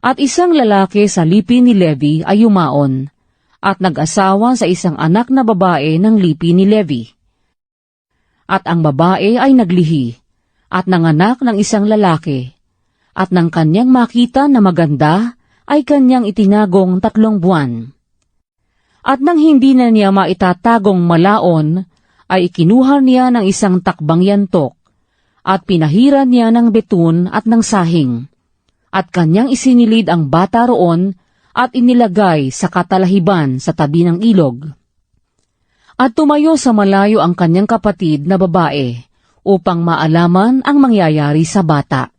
At isang lalaki sa lipi ni Levi ay yumaon, at nag-asawa sa isang anak na babae ng lipi ni Levi. At ang babae ay naglihi, at nanganak ng isang lalaki, at nang kanyang makita na maganda, ay kanyang itinagong 3 buwan. At nang hindi na niya maitatagong malaon, ay ikinuha niya ng isang takbang yantok, at pinahiran niya ng betun at ng sahing, at kanyang isinilid ang bata roon, at inilagay sa katalahiban sa tabi ng ilog. At tumayo sa malayo ang kanyang kapatid na babae, upang maalaman ang mangyayari sa bata.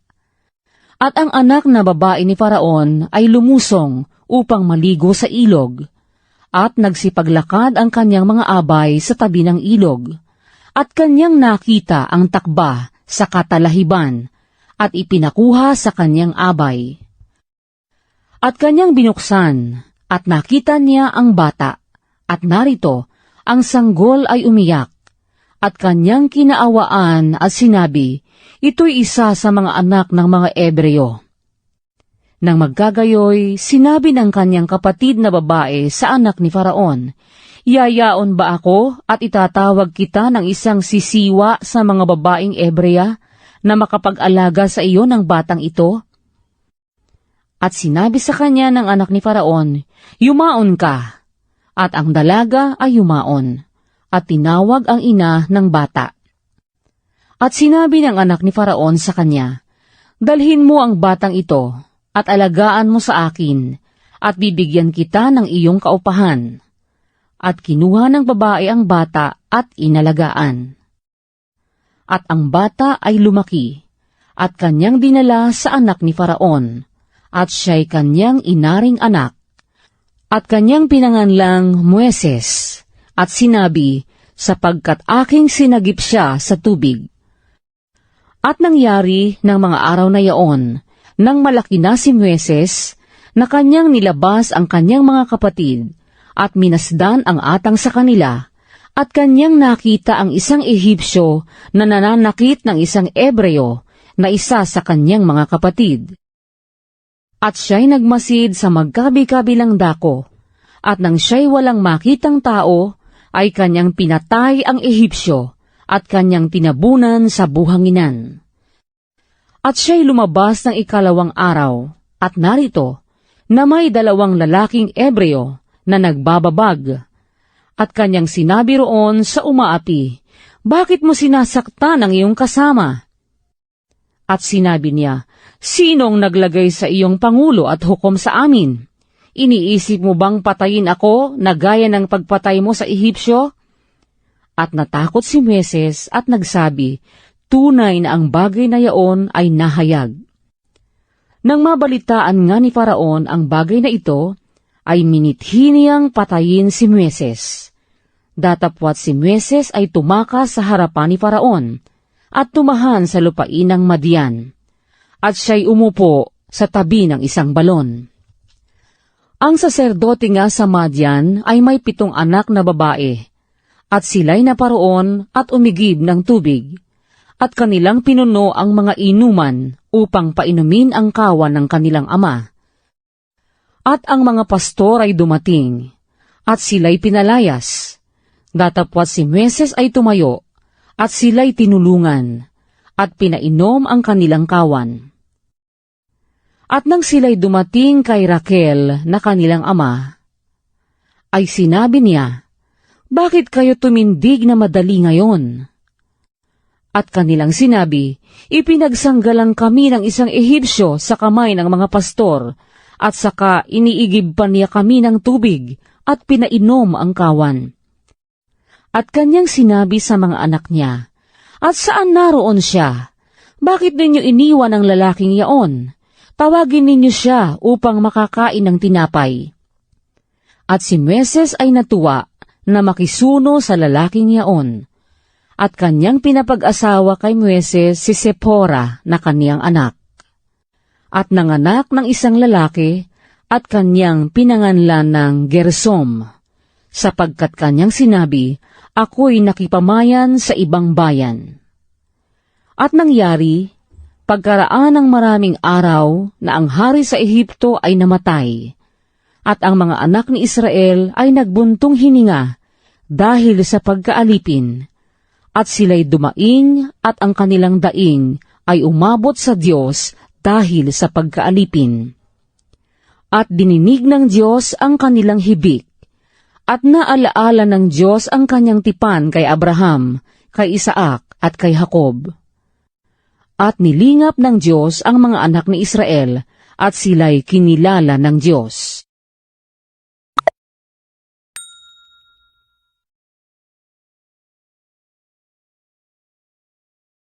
At ang anak na babae ni Faraon ay lumusong upang maligo sa ilog, at nagsipaglakad ang kanyang mga abay sa tabi ng ilog, at kanyang nakita ang takba sa katalahiban, at ipinakuha sa kanyang abay. At kanyang binuksan, at nakita niya ang bata, at narito, ang sanggol ay umiyak, at kanyang kinaawaan at sinabi, ito'y isa sa mga anak ng mga Ebreo. Nang magkagayoy, sinabi ng kanyang kapatid na babae sa anak ni Faraon, yayaon ba ako at itatawag kita ng isang sisiwa sa mga babaeng Ebrea na makapag-alaga sa iyo ng batang ito? At sinabi sa kanya ng anak ni Faraon, yumaon ka. At ang dalaga ay yumaon, at tinawag ang ina ng bata. At sinabi ng anak ni Faraon sa kanya, dalhin mo ang batang ito, at alagaan mo sa akin, at bibigyan kita ng iyong kaupahan. At kinuha ng babae ang bata at inalagaan. At ang bata ay lumaki, at kanyang dinala sa anak ni Faraon, at siya'y kanyang inaring anak, at kanyang pinanganlang Moises, at sinabi, sapagkat aking sinagip siya sa tubig. At nangyari ng mga araw na yaon, nang malaki na si Moises, na kanyang nilabas ang kanyang mga kapatid, at minasdan ang atang sa kanila, at kanyang nakita ang isang Ehipsyo na nananakit ng isang Ebreo na isa sa kanyang mga kapatid. At siya'y nagmasid sa magkabi-kabilang dako, at nang siya'y walang makitang tao, ay kanyang pinatay ang Ehipsyo, at kanyang tinabunan sa buhanginan. At siya'y lumabas ng 2 araw, at narito, na may 2 lalaking Ebreo na nagbababag. At kanyang sinabi roon sa umaapi, bakit mo sinasaktan ang iyong kasama? At sinabi niya, sinong naglagay sa iyong pangulo at hukom sa amin? Iniisip mo bang patayin ako na gaya ng pagpatay mo sa Ehipsyo? At natakot si Moises at nagsabi, tunay na ang bagay na yaon ay nahayag. Nang mabalitaan nga ni Faraon ang bagay na ito, ay minithi niyang patayin si Moises. Datapwat si Moises ay tumakas sa harapan ni Faraon, at tumahan sa lupain ng Madian, at siya'y umupo sa tabi ng isang balon. Ang saserdote nga sa Madian ay may 7 anak na babae, at sila'y naparoon at umigib ng tubig, at kanilang pinuno ang mga inuman upang painumin ang kawan ng kanilang ama. At ang mga pastor ay dumating, at sila'y pinalayas. Datapwat si Moises ay tumayo, at sila'y tinulungan, at pinainom ang kanilang kawan. At nang sila'y dumating kay Raquel na kanilang ama, ay sinabi niya, bakit kayo tumindig na madali ngayon? At kanilang sinabi, ipinagsanggalang kami ng isang Ehipsyo sa kamay ng mga pastor, at saka iniigib pa niya kami ng tubig, at pinainom ang kawan. At kanyang sinabi sa mga anak niya, at saan naroon siya? Bakit ninyo iniwan ang lalaking yaon? Tawagin ninyo siya upang makakain ng tinapay. At si Moises ay natuwa na makisuno sa lalaking yaon, at kanyang pinapag-asawa kay Moises si Sephora na kaniyang anak. At nanganak ng isang lalaki, at kanyang pinanganlan ng Gersom, sapagkat kanyang sinabi, ako'y nakipamayan sa ibang bayan. At nangyari, Pagkaraan ng maraming araw na ang hari sa Ehipto ay namatay, at ang mga anak ni Israel ay nagbuntong hininga dahil sa pagkaalipin, at sila'y dumaing at ang kanilang daing ay umabot sa Diyos dahil sa pagkaalipin. At dininig ng Diyos ang kanilang hibik, at naalaala ng Diyos ang kanyang tipan kay Abraham, kay Isaac at kay Jacob. At nilingap ng Diyos ang mga anak ni Israel, at sila'y kinilala ng Diyos.